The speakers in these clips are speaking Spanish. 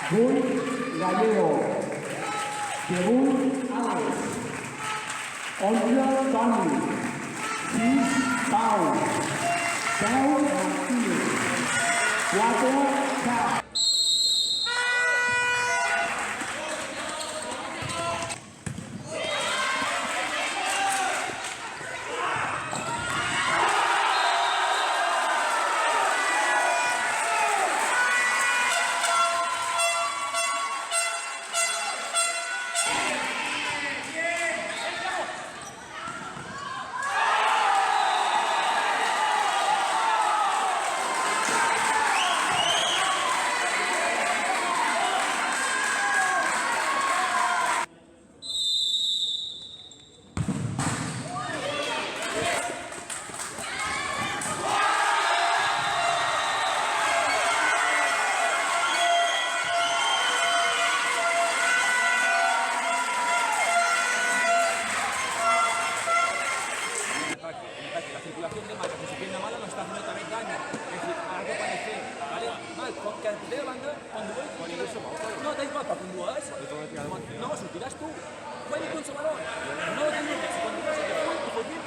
Ruy Gallego, Según Alex, 11 Toni, 6 Pau, 10 Martínez, 4 Cap. La circulación de marcas en su pierna mala nos está haciendo también daño. Es decir, hay que aparecer, ¿vale? Mal, que al de banda, cuando voy a eso, no te igual para cuando hagas eso. No, si tiras tú, puedes con su balón. No lo tienes que cuando vas a hacer tú, pues bien.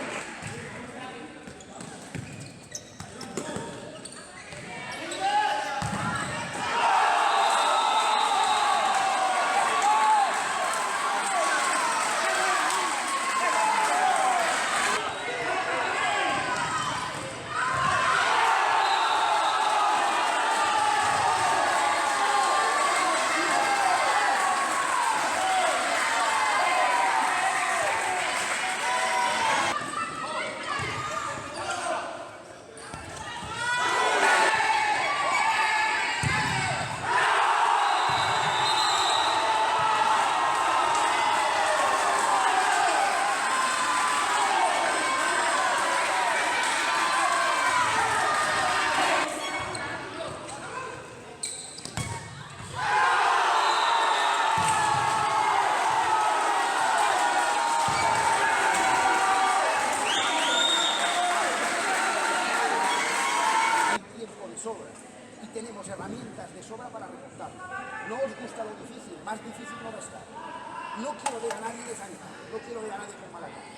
Sobra y tenemos herramientas de sobra para remontar. No os gusta lo difícil, más difícil no va a estar. No quiero ver a nadie desanimado, no quiero ver a nadie con mala cara.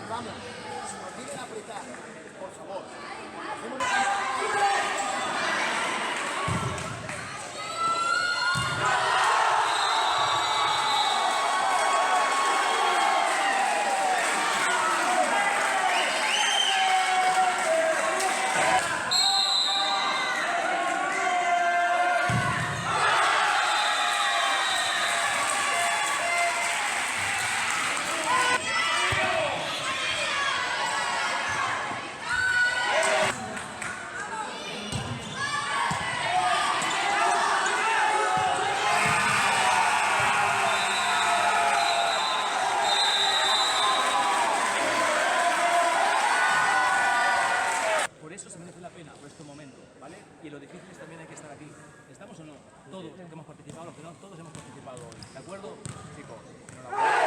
Vamos, si nos vienen a apretar, por favor, Por eso se merece la pena por este momento, ¿vale? Y en lo difícil también hay que estar aquí. ¿Estamos o no? Todos los que hemos participado, los que no, todos hemos participado hoy. ¿De acuerdo? Chicos, enhorabuena.